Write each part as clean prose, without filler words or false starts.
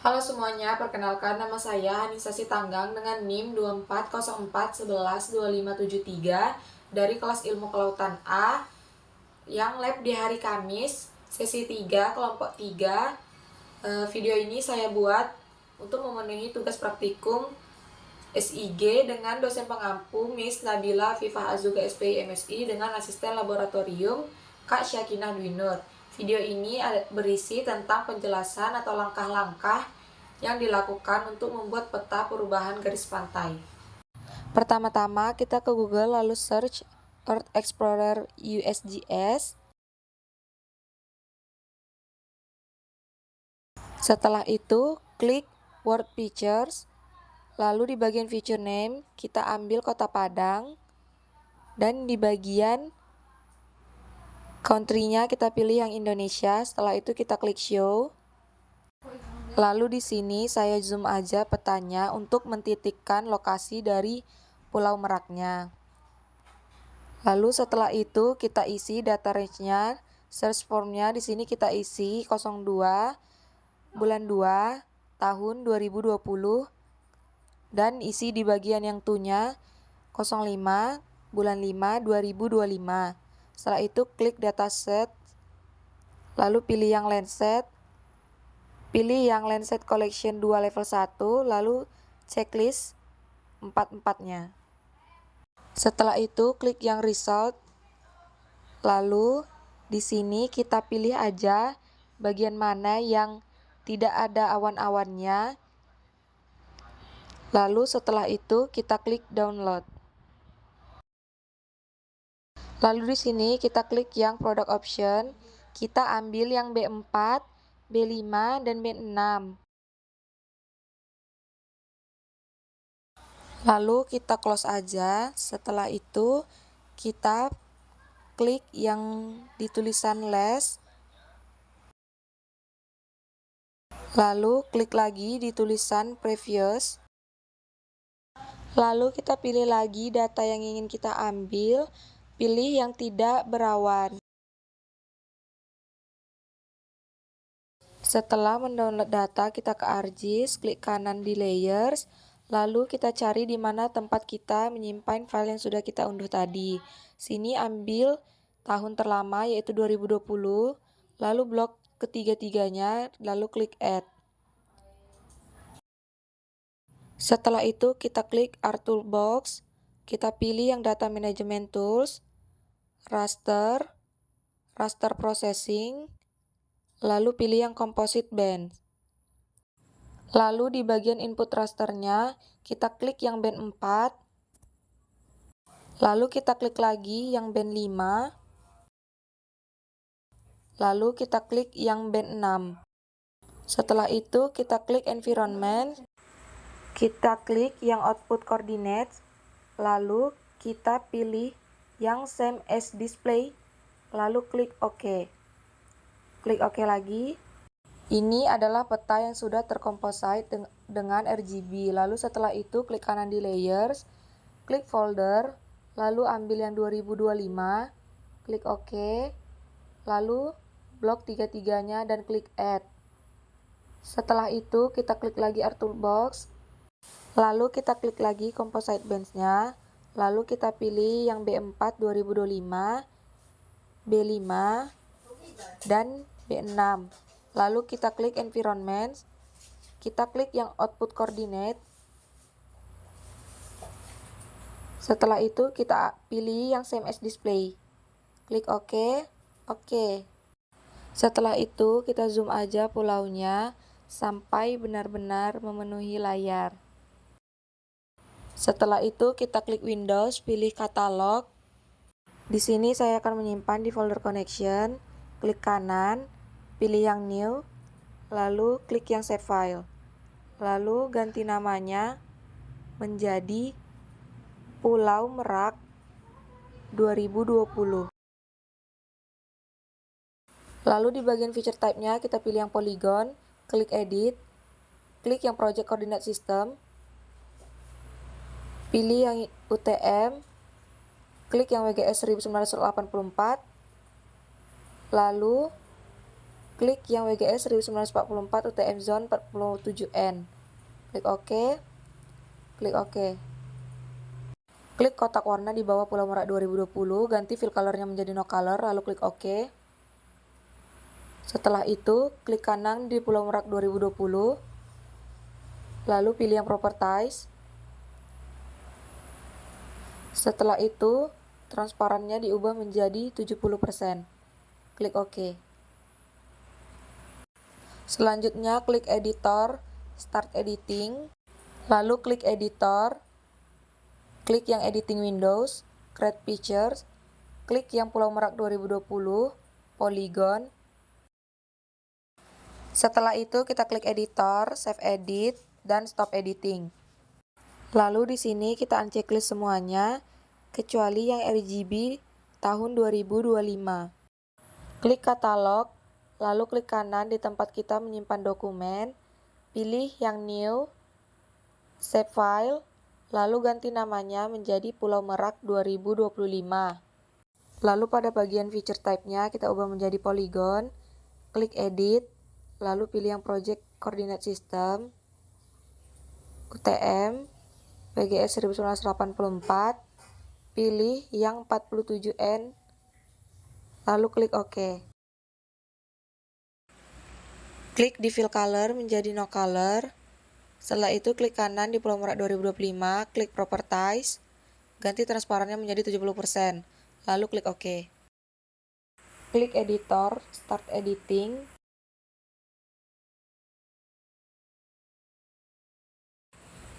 Halo semuanya, perkenalkan nama saya Hanisa Sitanggang dengan NIM 2404112573 dari kelas Ilmu Kelautan A yang lab di hari Kamis, sesi 3, kelompok 3. Video ini saya buat untuk memenuhi tugas praktikum SIG dengan dosen pengampu Miss Nabila Fifah Azuga SPI MSI dengan asisten laboratorium Kak Syakinah Dwi Nur. Video ini berisi tentang penjelasan atau langkah-langkah yang dilakukan untuk membuat peta perubahan garis pantai. Pertama-tama kita ke Google lalu search Earth Explorer USGS. Setelah itu klik World Features. Lalu di bagian feature name kita ambil Kota Padang dan di bagian country-nya kita pilih yang Indonesia. Setelah itu kita klik show. Lalu di sini saya zoom aja petanya untuk mentitikkan lokasi dari Pulau Meraknya. Lalu setelah itu kita isi data range-nya, search form-nya di sini kita isi 02 bulan 2 tahun 2020 dan isi di bagian yang to-nya 05 bulan 5 2025. Setelah itu klik dataset, lalu pilih yang Landsat. Pilih yang Landsat Collection 2 level 1, lalu checklist 4-4-nya. Setelah itu klik yang result. Lalu di sini kita pilih aja bagian mana yang tidak ada awan-awannya. Lalu setelah itu kita klik download. Lalu di sini kita klik yang product option. Kita ambil yang B4, B5, dan B6. Lalu kita close aja. Setelah itu kita klik yang di tulisan less. Lalu klik lagi di tulisan previous. Lalu kita pilih lagi data yang ingin kita ambil. Pilih yang tidak berawan. Setelah mendownload data, kita ke ArcGIS, klik kanan di layers. Lalu kita cari di mana tempat kita menyimpan file yang sudah kita unduh tadi. Sini ambil tahun terlama yaitu 2020. Lalu blok ketiga-tiganya, lalu klik add. Setelah itu kita klik Art Toolbox, kita pilih yang Data Management Tools, Raster, Raster Processing, lalu pilih yang Composite Band. Lalu di bagian input rasternya, kita klik yang band 4, lalu kita klik lagi yang band 5, lalu kita klik yang band 6. Setelah itu kita klik environment, kita klik yang output coordinates, lalu kita pilih yang same as display, lalu klik OK. Klik OK lagi. Ini adalah peta yang sudah terkomposite dengan RGB. Lalu setelah itu klik kanan di layers, klik folder, lalu ambil yang 2025, klik OK, lalu blok tiga-tiganya dan klik add. Setelah itu kita klik lagi Art Toolbox, lalu kita klik lagi Composite Bands-nya, lalu kita pilih yang B4 2025, B5, dan B6. Lalu kita klik Environment, kita klik yang Output Coordinate. Setelah itu kita pilih yang Same as Display. Klik OK, OK. Setelah itu kita zoom aja pulaunya sampai benar-benar memenuhi layar. Setelah itu kita klik Windows, pilih Katalog. Di sini saya akan menyimpan di folder Connection. Klik kanan, pilih yang New, lalu klik yang Save File. Lalu ganti namanya menjadi Pulau Merak 2020. Lalu di bagian feature type-nya kita pilih yang polygon, klik edit, klik yang project coordinate system, pilih yang UTM, klik yang WGS 1984, lalu Klik yang WGS 1944 UTM Zone 47N. Klik OK. Klik OK. Klik kotak warna di bawah Pulau Merak 2020, ganti fill color-nya menjadi no color, lalu klik OK. Setelah itu, klik kanan di Pulau Merak 2020, lalu pilih yang properties. Setelah itu, transparannya diubah menjadi 70%. Klik OK. Selanjutnya, klik editor, start editing, lalu klik editor, klik yang editing windows, create pictures, klik yang Pulau Merak 2020, polygon. Setelah itu, kita klik editor, save edit, dan stop editing. Lalu di sini kita unchecklist semuanya, kecuali yang RGB tahun 2025. Klik katalog, lalu klik kanan di tempat kita menyimpan dokumen, pilih yang new, save file, lalu ganti namanya menjadi Pulau Merak 2025. Lalu pada bagian feature type-nya kita ubah menjadi polygon, klik edit, lalu pilih yang project coordinate system, UTM, WGS 1984, pilih yang 47N, lalu klik OK. Klik di fill color menjadi no color, setelah itu klik kanan di Pulau Merak 2025, klik properties, ganti transparannya menjadi 70%, lalu klik OK. Klik editor, start editing,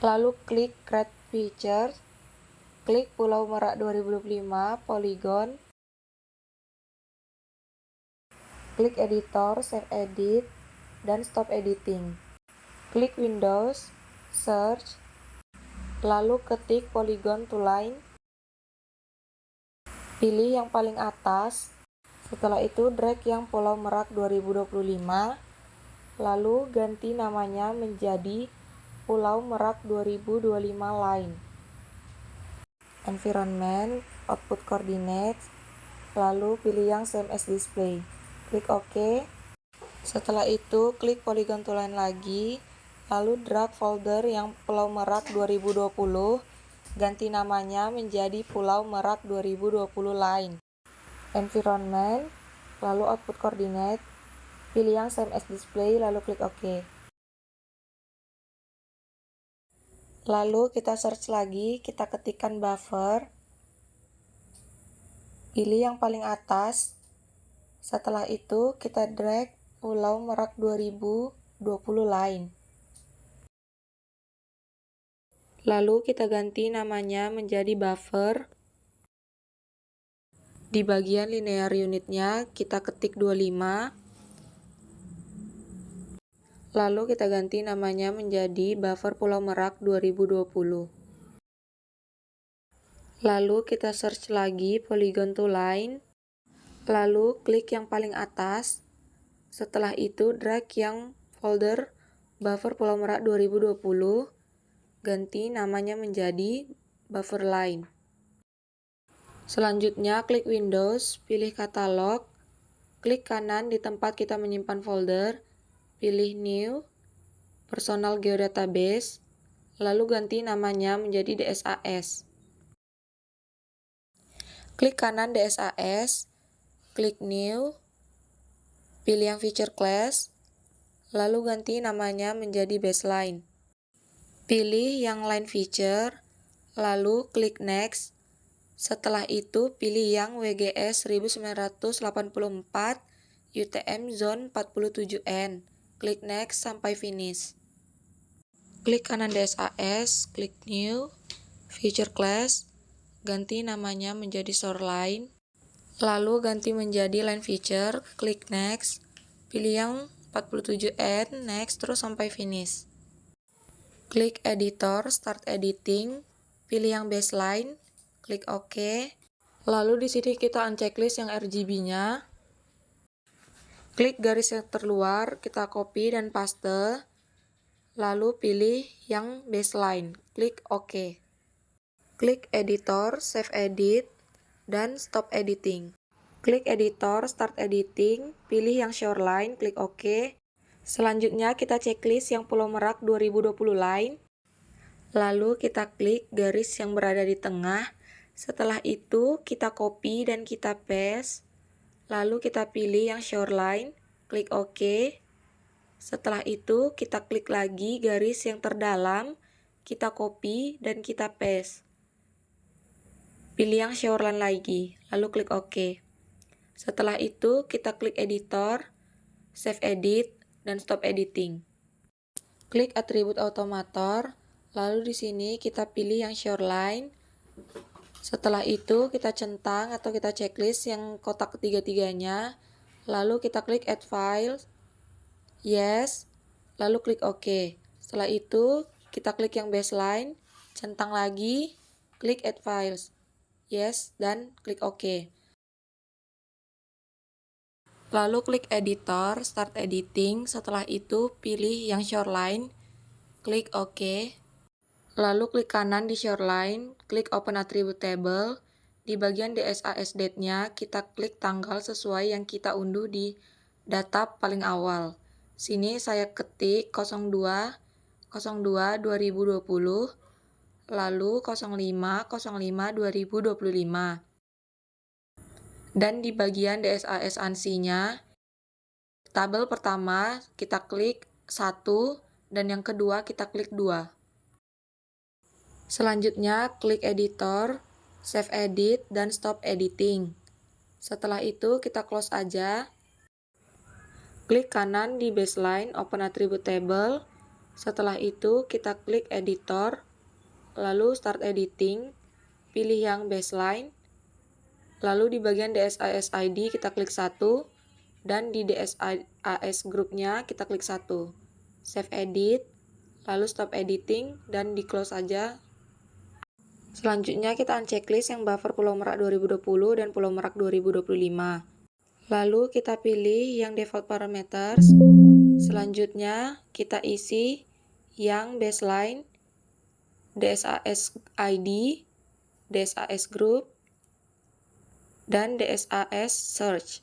lalu klik create pictures, klik Pulau Merak 2025, polygon, klik editor, save edit, dan stop editing. Klik Windows, search, lalu ketik polygon to line, pilih yang paling atas, setelah itu drag yang Pulau Merak 2025, lalu ganti namanya menjadi Pulau Merak 2025 line. Environment, output coordinates, lalu pilih yang same as display. Klik OK. Setelah itu klik polygon to line lagi, lalu drag folder yang Pulau Merak 2020, ganti namanya menjadi Pulau Merak 2020 line. Environment, lalu output coordinate, pilih yang same as display, lalu klik OK. Lalu kita search lagi, kita ketikkan buffer, pilih yang paling atas, setelah itu kita drag Pulau Merak 2020 line. Lalu kita ganti namanya menjadi buffer. Di bagian linear unitnya kita ketik 25. Lalu kita ganti namanya menjadi buffer Pulau Merak 2020. Lalu kita search lagi polygon to line. Lalu klik yang paling atas. Setelah itu drag yang folder buffer Pulau Merak 2020. Ganti namanya menjadi buffer line. Selanjutnya klik Windows, pilih katalog, klik kanan di tempat kita menyimpan folder, pilih New, Personal Geodatabase, lalu ganti namanya menjadi DSAS. Klik kanan DSAS, klik New, pilih yang Feature Class, lalu ganti namanya menjadi Baseline. Pilih yang Line Feature, lalu klik Next. Setelah itu pilih yang WGS 1984 UTM Zone 47N. Klik Next sampai finish. Klik kanan DSAS, klik New, Feature Class, ganti namanya menjadi Shoreline, lalu ganti menjadi Line Feature, klik Next, pilih yang 47N, Next, terus sampai finish. Klik Editor, Start Editing, pilih yang Baseline, klik OK. Lalu di sini kita unchecklist yang RGB-nya. Klik garis yang terluar, kita copy dan paste. Lalu pilih yang baseline, klik OK. Klik editor, save edit, dan stop editing. Klik editor, start editing, pilih yang shoreline, klik OK. Selanjutnya kita checklist yang Pulau Merak 2020 line. Lalu kita klik garis yang berada di tengah. Setelah itu kita copy dan kita paste. Lalu kita pilih yang shoreline, klik OK. Setelah itu kita klik lagi garis yang terdalam, kita copy dan kita paste. Pilih yang shoreline lagi, lalu klik OK. Setelah itu kita klik editor, save edit, dan stop editing. Klik atribut automator, lalu di sini kita pilih yang shoreline. Setelah itu kita centang atau kita checklist yang kotak ketiga-tiganya, lalu kita klik add file, yes, lalu klik OK. Setelah itu kita klik yang baseline, centang lagi, klik add files, yes, dan klik OK. Lalu klik editor, start editing, setelah itu pilih yang shoreline, klik OK. Lalu klik kanan di shoreline, klik open attribute table. Di bagian DSAS date-nya, kita klik tanggal sesuai yang kita unduh di data paling awal. Sini saya ketik 02/02/2020, lalu 05/05/2025. Dan di bagian DSAS ANSI-nya, tabel pertama kita klik 1 dan yang kedua kita klik 2. Selanjutnya klik editor, save edit, dan stop editing. Setelah itu kita close aja. Klik kanan di baseline, open attribute table. Setelah itu kita klik editor, lalu start editing, pilih yang baseline. Lalu di bagian DSAS ID kita klik 1 dan di DSAS grupnya kita klik 1. Save edit, lalu stop editing dan di close aja. Selanjutnya kita unchecklist yang buffer Pulau Merak 2020 dan Pulau Merak 2025. Lalu kita pilih yang default parameters. Selanjutnya kita isi yang baseline, DSAS ID, DSAS group, dan DSAS search.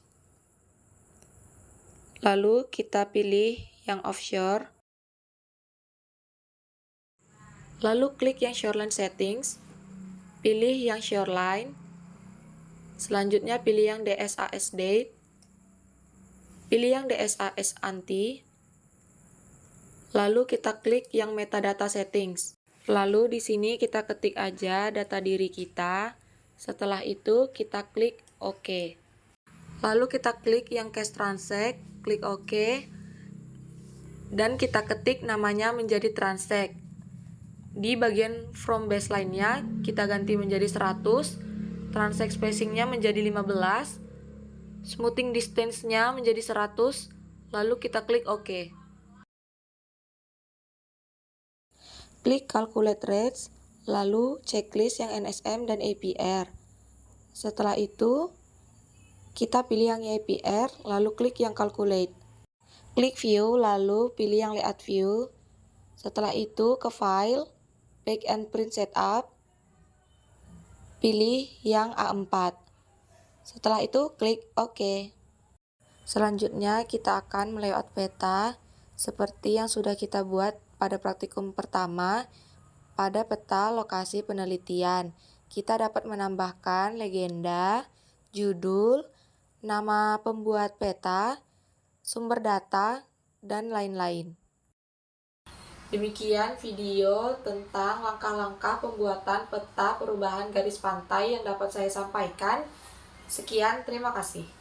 Lalu kita pilih yang offshore. Lalu klik yang shoreline settings. Pilih yang shoreline. Selanjutnya pilih yang DSAS date. Pilih yang DSAS anti. Lalu kita klik yang metadata settings. Lalu di sini kita ketik aja data diri kita. Setelah itu kita klik OK. Lalu kita klik yang cache transact, klik OK. Dan kita ketik namanya menjadi transact. Di bagian from baseline-nya kita ganti menjadi 100, transact spacing-nya menjadi 15, smoothing distance-nya menjadi 100, lalu kita klik OK. Klik calculate rates, lalu checklist yang NSM dan APR. Setelah itu kita pilih yang APR, lalu klik yang calculate. Klik view, lalu pilih yang layout view. Setelah itu ke file, pack and print setup, pilih yang A4. Setelah itu klik OK. Selanjutnya kita akan melayout peta seperti yang sudah kita buat pada praktikum pertama. Pada peta lokasi penelitian, kita dapat menambahkan legenda, judul, nama pembuat peta, sumber data, dan lain-lain. Demikian video tentang langkah-langkah pembuatan peta perubahan garis pantai yang dapat saya sampaikan. Sekian, terima kasih.